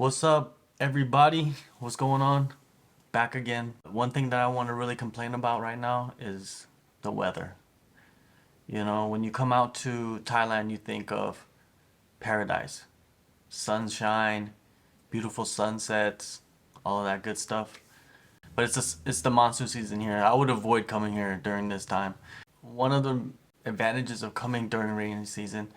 What's up, everybody? What's going on? Back again. One thing that I want to really complain about right now is the weather. You know, when you come out to Thailand, you think of paradise, sunshine, beautiful sunsets, all of that good stuff. But it's the monsoon season here. I would avoid coming here during this time. One of the advantages of coming during rainy season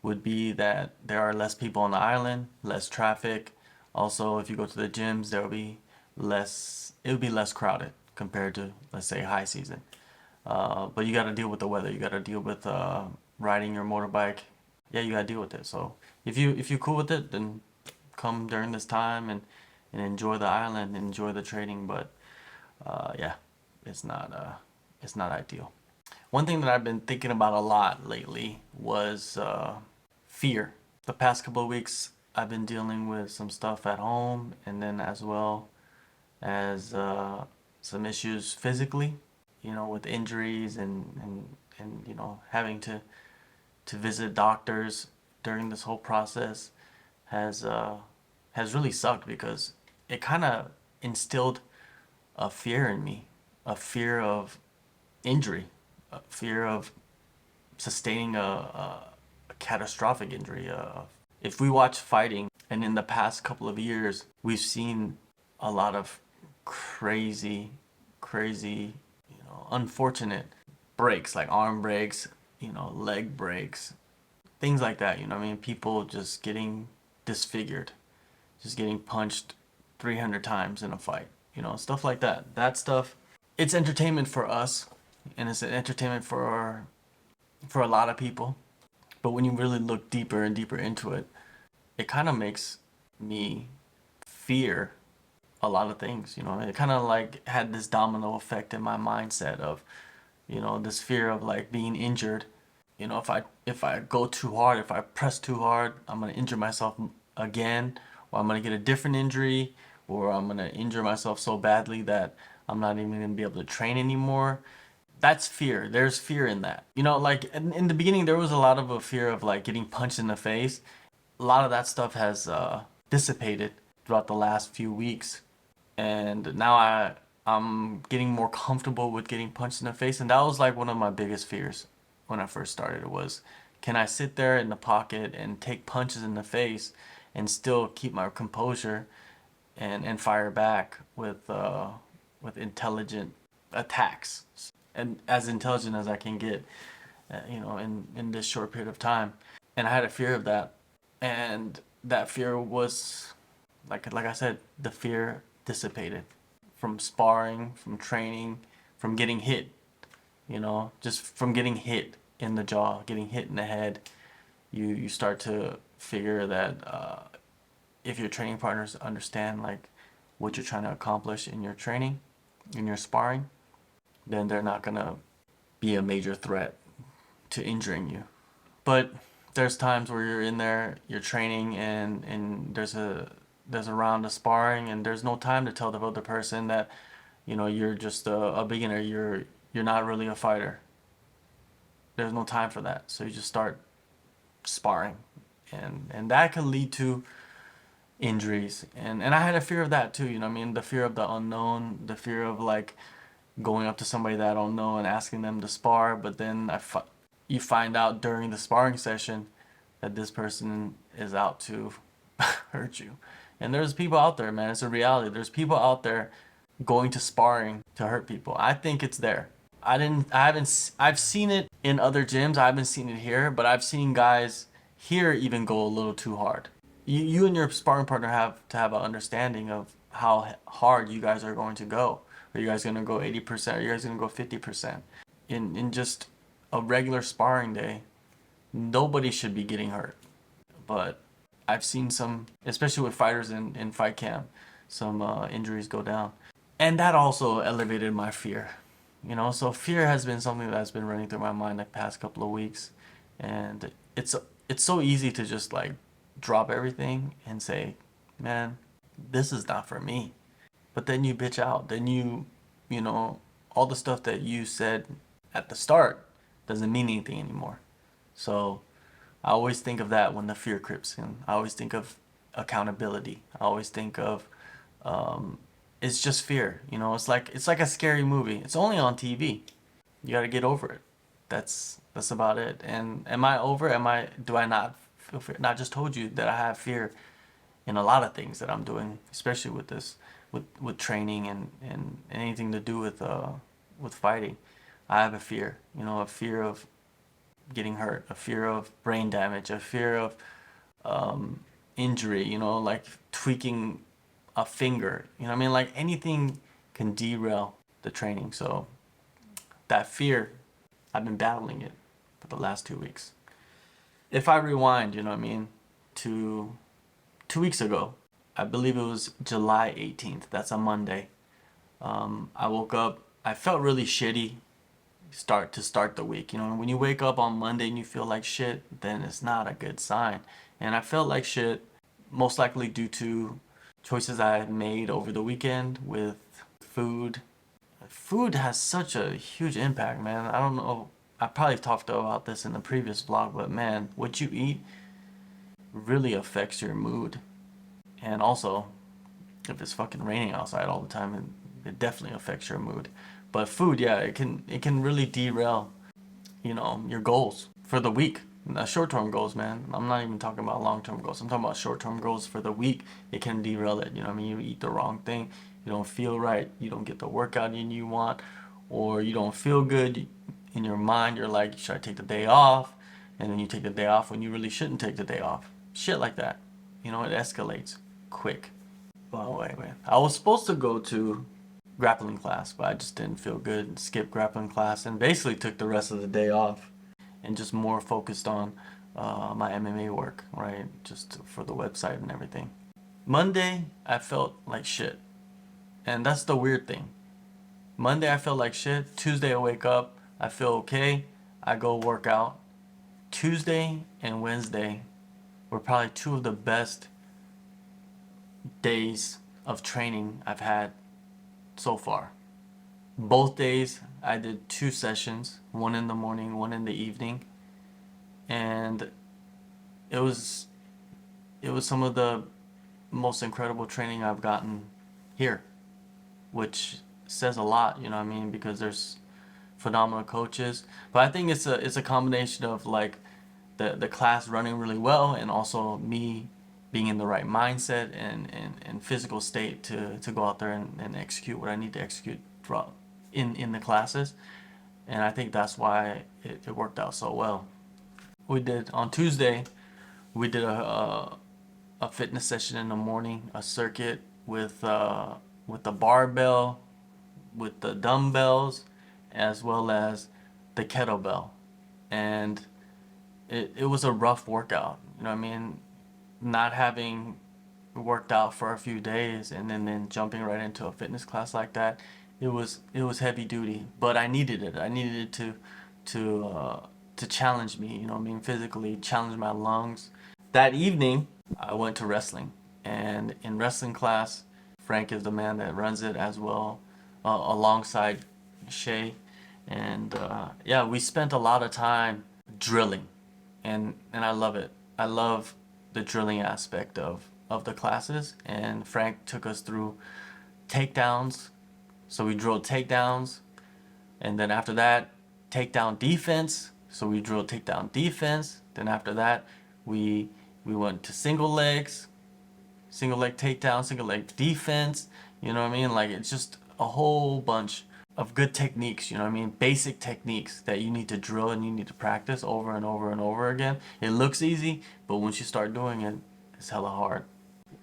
would be that there are less people on the island, less traffic. Also, if you go to the gyms, it would be less crowded compared to, let's say, high season. But you got to deal with the weather. You got to deal with riding your motorbike. Yeah, you got to deal with it. So if you're cool with it, then come during this time and enjoy the island, enjoy the trading. But yeah, it's not ideal. One thing that I've been thinking about a lot lately was fear. The past couple of weeks, I've been dealing with some stuff at home, and then as well as some issues physically, with injuries and having to visit doctors during this whole process has has really sucked because it kind of instilled a fear in me, a fear of injury, a fear of sustaining a catastrophic injury. If we watch fighting, and in the past couple of years, we've seen a lot of crazy, unfortunate breaks, like arm breaks, leg breaks, things like that. You know what I mean? People just getting disfigured, just getting punched 300 times in a fight, stuff like that. That stuff, it's entertainment for us, and it's an entertainment for a lot of people. But when you really look deeper and deeper into it, it kind of makes me fear a lot of things. It kind of like had this domino effect in my mindset of, this fear of like being injured. If I go too hard, if I press too hard, I'm gonna injure myself again, or I'm gonna get a different injury, or I'm gonna injure myself so badly that I'm not even gonna be able to train anymore. That's fear. There's fear in that. Like in the beginning, there was a lot of a fear of like getting punched in the face. A lot of that stuff has dissipated throughout the last few weeks, and now I'm getting more comfortable with getting punched in the face, and that was like one of my biggest fears when I first started. It was, can I sit there in the pocket and take punches in the face and still keep my composure and fire back with intelligent attacks, and as intelligent as I can get, in this short period of time. And I had a fear of that, and that fear was like I said, the fear dissipated from sparring, from training, from getting hit. Just from getting hit in the jaw, getting hit in the head. You start to figure that if your training partners understand like what you're trying to accomplish in your training, in your sparring, then they're not gonna be a major threat to injuring you. But there's times where you're in there, you're training, and there's a round of sparring, and there's no time to tell the other person that you're just a beginner. You're not really a fighter. There's no time for that. So you just start sparring, and that can lead to injuries. And I had a fear of that too. I mean, the fear of the unknown, the fear of like going up to somebody that I don't know and asking them to spar, but then you find out during the sparring session that this person is out to hurt you. And there's people out there, man. It's a reality. There's people out there going to sparring to hurt people. I think it's there. I've seen it in other gyms. I haven't seen it here, but I've seen guys here even go a little too hard. You and your sparring partner have to have an understanding of how hard you guys are going to go. Are you guys going to go 80%? Are you guys going to go 50%? In just a regular sparring day, nobody should be getting hurt. But I've seen some, especially with fighters in fight camp, some injuries go down. And that also elevated my fear. So fear has been something that's been running through my mind the past couple of weeks. And it's so easy to just like drop everything and say, man, this is not for me. But then you bitch out. Then all the stuff that you said at the start doesn't mean anything anymore. So I always think of that when the fear creeps in. I always think of accountability. I always think of it's just fear. It's like a scary movie. It's only on TV. You got to get over it. That's about it. And am I over? Do I not feel fear? I just told you that I have fear in a lot of things that I'm doing, especially with this, with training and anything to do with fighting. I have a fear. A fear of getting hurt, a fear of brain damage, a fear of injury. Like tweaking a finger. Like anything can derail the training. So that fear, I've been battling it for the last 2 weeks. If I rewind, to 2 weeks ago, I believe it was July 18th. That's a Monday. I woke up. I felt really shitty. Start the week. When you wake up on Monday and you feel like shit, then it's not a good sign. And I felt like shit, most likely due to choices I had made over the weekend with food. Food has such a huge impact, man. I don't know. I probably talked about this in the previous vlog, but man, what you eat really affects your mood. And also, if it's fucking raining outside all the time, it definitely affects your mood. But food, yeah, it can really derail, your goals for the week. Short-term goals, man. I'm not even talking about long-term goals. I'm talking about short-term goals for the week. It can derail it. You eat the wrong thing. You don't feel right. You don't get the workout in you want, or you don't feel good in your mind. You're like, should I take the day off? And then you take the day off when you really shouldn't take the day off. Shit like that. It escalates quick. Oh, wait. I was supposed to go to grappling class, but I just didn't feel good and skipped grappling class and basically took the rest of the day off and just more focused on my MMA work, right? Just for the website and everything. Monday, I felt like shit. And that's the weird thing. Monday, I felt like shit. Tuesday, I wake up. I feel okay. I go work out. Tuesday and Wednesday were probably two of the best days of training I've had so far. Both days I did 2 sessions, one in the morning, one in the evening, and it was some of the most incredible training I've gotten here, which says a lot, because there's phenomenal coaches. But I think it's a combination of like the class running really well and also me being in the right mindset and physical state to go out there and execute what I need to execute throughout in the classes. And I think that's why it worked out so well. On Tuesday, we did a fitness session in the morning, a circuit with the barbell, with the dumbbells, as well as the kettlebell. And it was a rough workout, not having worked out for a few days and then jumping right into a fitness class like that. It was heavy duty, but I needed it. I needed it to challenge me, physically challenge my lungs. That evening, I went to wrestling, and in wrestling class, Frank is the man that runs it as well, alongside Shay, and yeah, we spent a lot of time drilling, and I love it. I love the drilling aspect of the classes, and Frank took us through takedowns. So we drilled takedowns, and then after that, takedown defense. So we drilled takedown defense. Then after that, we went to single leg takedown, single leg defense. Like it's just a whole bunch of good techniques. Basic techniques that you need to drill and you need to practice over and over and over again. It looks easy, but once you start doing it, it's hella hard.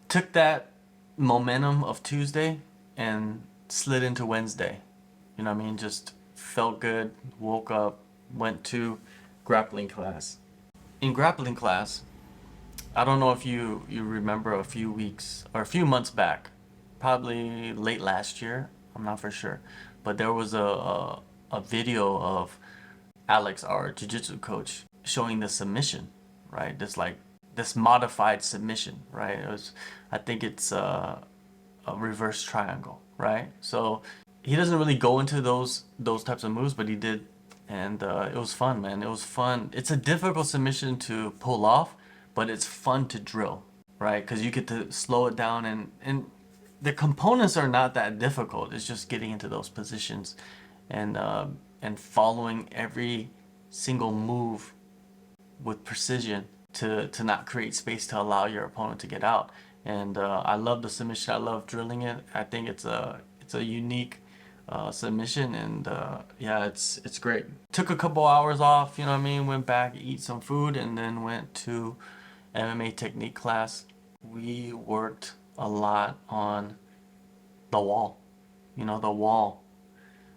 Took that momentum of Tuesday and slid into Wednesday. Just felt good, woke up, went to grappling class. In grappling class, I don't know if you remember a few weeks or a few months back, probably late last year, I'm not for sure, but there was a video of Alex, our jiu-jitsu coach, showing the submission, right? This modified submission, right? I think it's a reverse triangle, right? So he doesn't really go into those types of moves, but he did, and it was fun, man. It was fun. It's a difficult submission to pull off, but it's fun to drill, right? Because you get to slow it down, and the components are not that difficult. It's just getting into those positions and following every single move with precision to not create space to allow your opponent to get out. And I love the submission. I love drilling it. I think it's a unique submission, and yeah, it's great. Took a couple hours off, you know what I mean? Went back, eat some food, and then went to MMA technique class. We worked a lot on the wall. You know, the wall.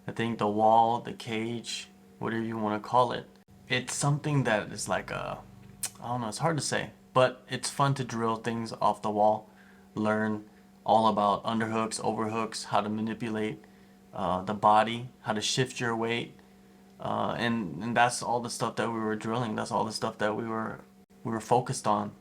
I think the wall, the cage, whatever you want to call it. It's something that is like I don't know, it's hard to say, but it's fun to drill things off the wall, learn all about underhooks, overhooks, how to manipulate the body, how to shift your weight, and that's all the stuff that we were drilling. That's all the stuff that we were focused on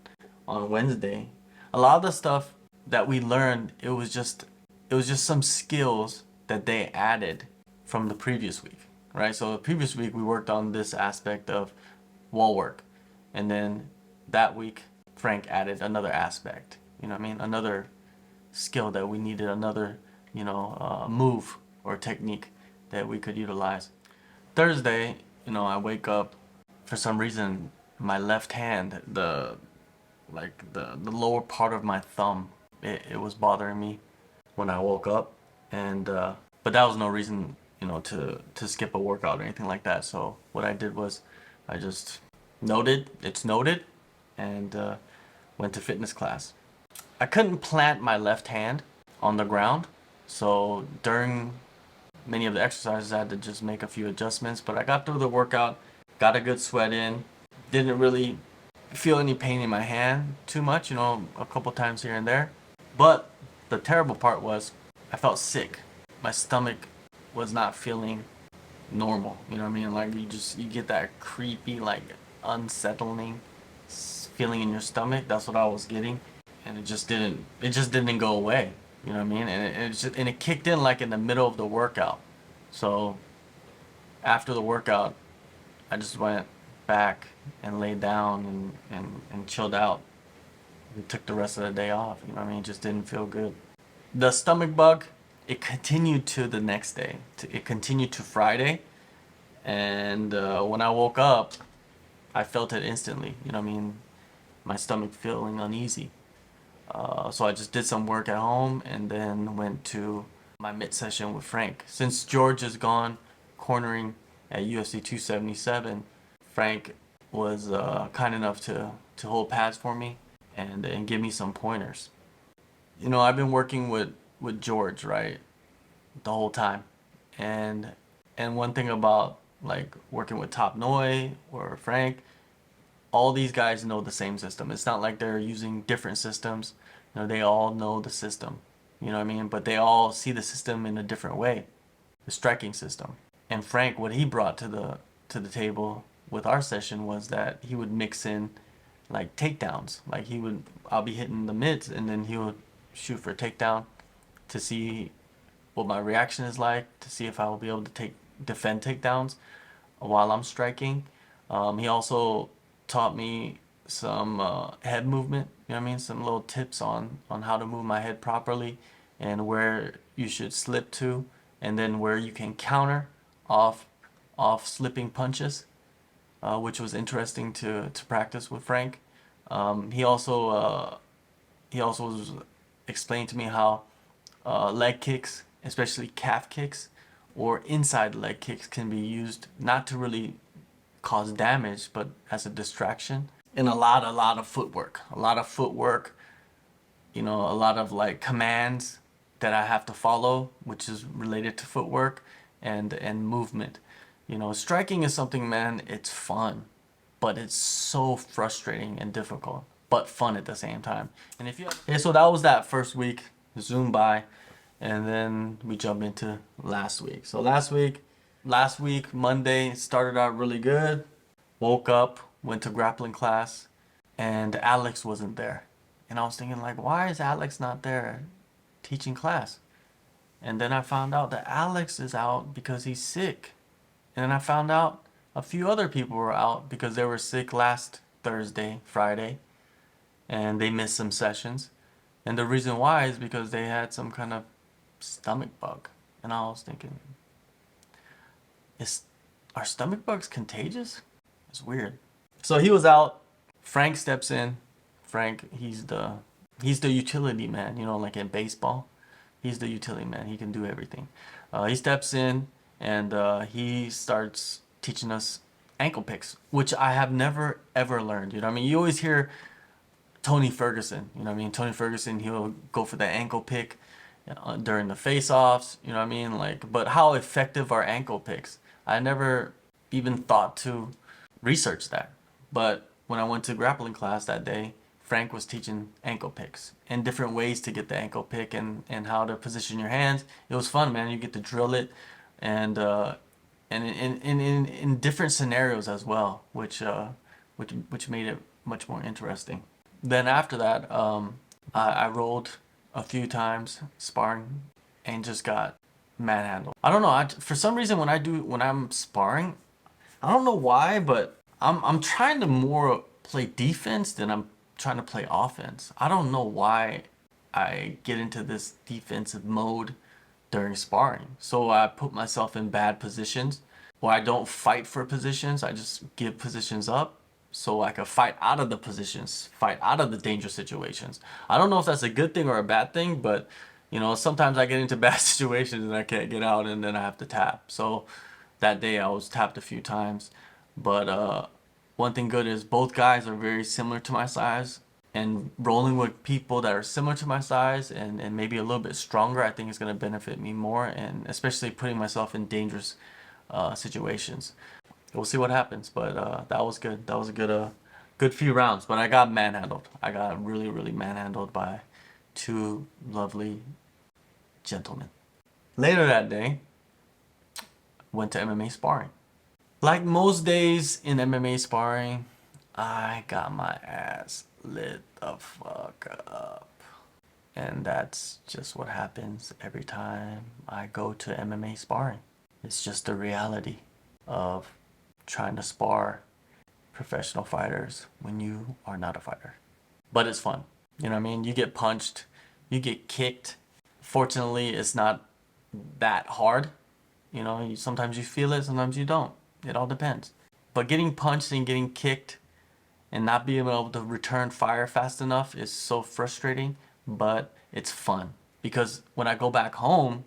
Wednesday. A lot of the stuff that we learned, it was just some skills that they added from the previous week, right? So the previous week we worked on this aspect of wall work, and then that week Frank added another aspect. You know what I mean? Another skill that we needed, another move or technique that we could utilize. Thursday, I wake up for some reason my left hand, the lower part of my thumb, it was bothering me when I woke up, and but that was no reason to skip a workout or anything like that. So what I did was I just noted, and went to fitness class. I couldn't plant my left hand on the ground, so during many of the exercises I had to just make a few adjustments, but I got through the workout, got a good sweat in, didn't really feel any pain in my hand too much, a couple times here and there. But the terrible part was I felt sick. My stomach was not feeling normal. You know what I mean? Like you get that creepy, like unsettling feeling in your stomach. That's what I was getting, and it just didn't go away. You know what I mean? And it kicked in like in the middle of the workout. So after the workout, I just went back and laid down and chilled out. And took the rest of the day off. You know what I mean? It just didn't feel good. The stomach bug, it continued to the next day. It continued to Friday. And when I woke up, I felt it instantly. You know what I mean? My stomach feeling uneasy. So I just did some work at home and then went to my mid session with Frank. Since George is gone cornering at UFC 277, Frank was kind enough to hold pads for me and give me some pointers. I've been working with George, right, the whole time, and one thing about like working with Top Noi or Frank, all these guys know the same system. It's not like they're using different systems. They all know the system. You know what I mean? But they all see the system in a different way, the striking system. And Frank, what he brought to the table with our session was that he would mix in like takedowns. Like I'll be hitting the mids, and then he would shoot for a takedown to see what my reaction is like, to see if I will be able to defend takedowns while I'm striking. He also taught me some head movement. You know what I mean? Some little tips on how to move my head properly and where you should slip to, and then where you can counter off slipping punches, which was interesting to practice with Frank. He also was explaining to me how leg kicks, especially calf kicks or inside leg kicks, can be used not to really cause damage, but as a distraction. And a lot of footwork, a lot of like commands that I have to follow, which is related to footwork and movement. Striking is something, man, it's fun, but it's so frustrating and difficult, but fun at the same time. And so that was that first week, zoom by, and then we jump into last week. So last week, Monday, started out really good. Woke up, went to grappling class, and Alex wasn't there. And I was thinking, like, why is Alex not there teaching class? And then I found out that Alex is out because he's sick. And then I found out a few other people were out because they were sick last Thursday, Friday. and they missed some sessions. And the reason why is because they had some kind of stomach bug. And I was thinking, is are stomach bugs contagious? It's weird. So he was out. Frank steps in. Frank, he's the utility man, like in baseball. He's the utility man. He can do everything. He steps in and he starts teaching us ankle picks, which I have never ever learned. I mean, you always hear Tony Ferguson. Tony Ferguson, he'll go for the ankle pick during the face-offs. Like, but how effective are ankle picks? I never even thought to research that. But when I went to grappling class that day, Frank was teaching ankle picks and different ways to get the ankle pick and how to position your hands. It was fun, man. You get to drill it and in different scenarios as well, which made it much more interesting. Then after that, I rolled a few times sparring and just got manhandled. I don't know. For some reason, when I'm sparring, I don't know why, but I'm trying to more play defense than I'm trying to play offense. I don't know why I get into this defensive mode during sparring. So I put myself in bad positions, or I don't fight for positions. I just give positions up so I can fight out of the positions, fight out of the dangerous situations. I don't know if that's a good thing or a bad thing, but sometimes I get into bad situations and I can't get out, and then I have to tap. So that day I was tapped a few times, but one thing good is both guys are very similar to my size, and rolling with people that are similar to my size and maybe a little bit stronger, I think is going to benefit me more, and especially putting myself in dangerous situations. We'll see what happens, but that was good. That was a good few rounds, but I got manhandled. I got really, really manhandled by two lovely gentlemen. Later that day, went to MMA sparring. Like most days in MMA sparring, I got my ass lit the fuck up. And that's just what happens every time I go to MMA sparring. It's just the reality of trying to spar professional fighters when you are not a fighter. But it's fun. You know what I mean? You get punched, you get kicked. Fortunately, it's not that hard. Sometimes you feel it, sometimes you don't. It all depends. But getting punched and getting kicked and not being able to return fire fast enough is so frustrating, but it's fun. Because when I go back home,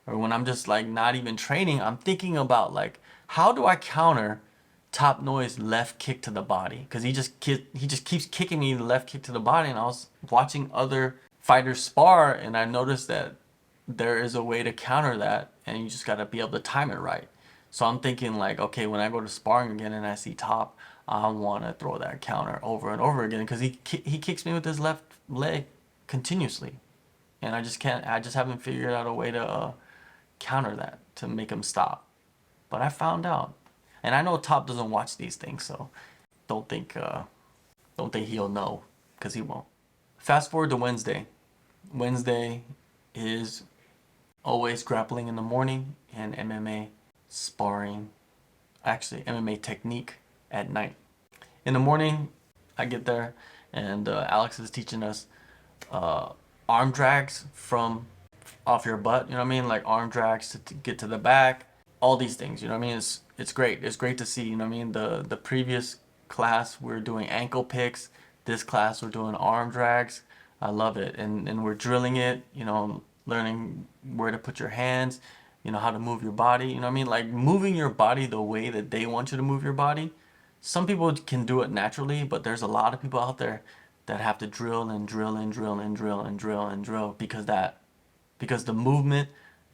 or when I'm just like not even training, I'm thinking about like, how do I counter Top Noise left kick to the body? Because he just keeps kicking me the left kick to the body, and I was watching other fighters spar, and I noticed that there is a way to counter that, and you just got to be able to time it right. So I'm thinking like, okay, when I go to sparring again and I see Top, I want to throw that counter over and over again, because he kicks me with his left leg continuously, and I just can't. I just haven't figured out a way to counter that to make him stop. But I found out, and I know Top doesn't watch these things, so don't think he'll know, because he won't. Fast forward to Wednesday. Wednesday is always grappling in the morning and MMA sparring, actually MMA technique at night. In the morning, I get there and Alex is teaching us arm drags from off your butt. You know what I mean? Like arm drags to get to the back. All these things. You know what I mean? It's great. It's great to see. You know what I mean? The previous class we're doing ankle picks. This class we're doing arm drags. I love it, and we're drilling it. Learning where to put your hands. How to move your body. You know what I mean? Like moving your body the way that they want you to move your body. Some people can do it naturally, but there's a lot of people out there that have to drill and drill and drill and drill and drill and drill because the movement,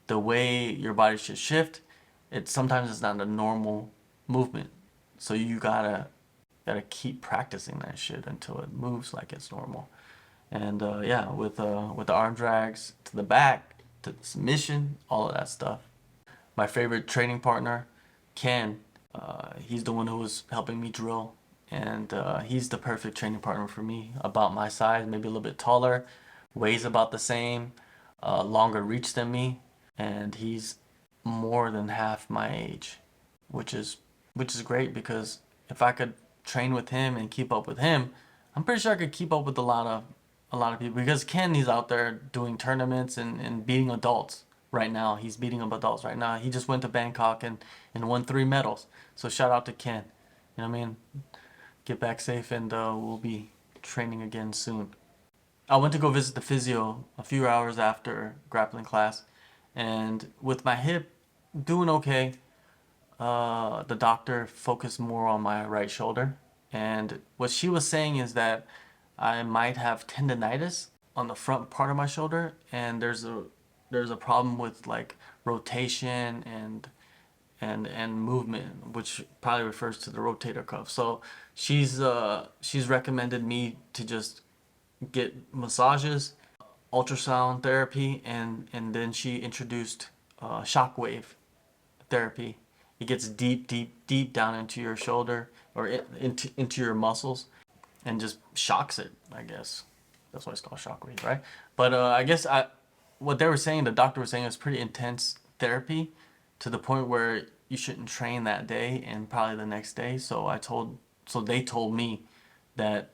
the way your body should shift, sometimes it's not a normal movement. So you gotta keep practicing that shit until it moves like it's normal. And yeah, with the arm drags to the back, to the submission, all of that stuff. My favorite training partner, Ken, he's the one who was helping me drill, and he's the perfect training partner for me. About my size, maybe a little bit taller, weighs about the same, longer reach than me, and he's more than half my age, which is great, because if I could train with him and keep up with him, I'm pretty sure I could keep up with a lot of people because Ken, he's out there doing tournaments and beating adults right now. He's beating up adults right now. He just went to Bangkok and won 3 medals. So shout out to Ken. You know what I mean? Get back safe and we'll be training again soon. I went to go visit the physio a few hours after grappling class, and with my hip doing okay, the doctor focused more on my right shoulder. And what she was saying is that I might have tendonitis on the front part of my shoulder, and there's a problem with like rotation and movement, which probably refers to the rotator cuff. So she's recommended me to just get massages, ultrasound therapy, and then she introduced shockwave therapy. It gets deep, deep, deep down into your shoulder or into your muscles and just shocks it. I guess that's why it's called shockwave, right? But I guess what they were saying, the doctor was saying, it's pretty intense therapy to the point where you shouldn't train that day and probably the next day. So they told me that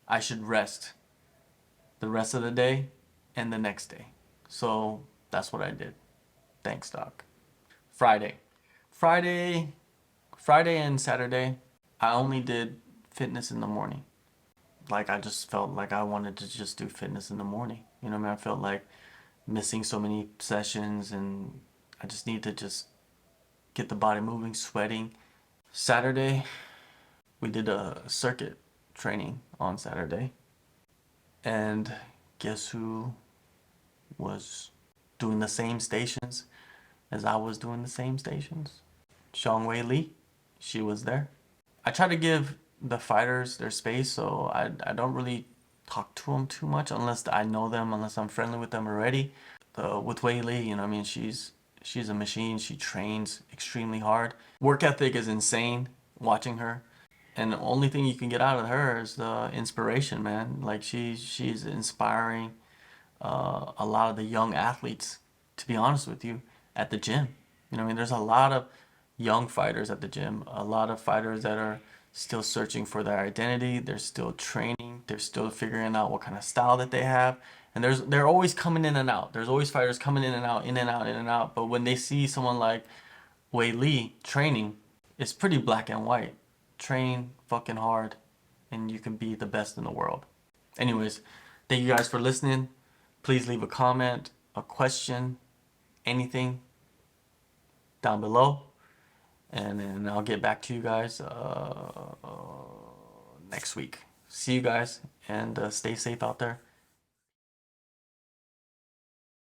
I should rest the rest of the day and the next day. So that's what I did. Thanks, doc. Friday. Friday, Friday and Saturday, I only did fitness in the morning. Like I just felt like I wanted to just do fitness in the morning. You know what I mean? I felt like missing so many sessions and I just need to just get the body moving, sweating. Saturday, we did a circuit training on Saturday. And guess who was doing the same stations as I was doing the same stations? Xiangwei Li. She was there. I try to give the fighters their space, so I don't really talk to them too much unless I know them, unless I'm friendly with them already. With Wei Li, you know, I mean, she's a machine. She trains extremely hard. Work ethic is insane. Watching her, and the only thing you can get out of her is the inspiration, man. Like she's inspiring a lot of the young athletes. To be honest with you, at the gym, you know, what I mean, there's a lot of young fighters at the gym. A lot of fighters that are still searching for their identity. They're still training. They're still figuring out what kind of style that they have. And they're always coming in and out. There's always fighters coming in and out, in and out, in and out. But when they see someone like Wei Li training, it's pretty black and white. Train fucking hard, and you can be the best in the world. Anyways, thank you guys for listening. Please leave a comment, a question, anything down below, and then I'll get back to you guys next week. See you guys, and stay safe out there.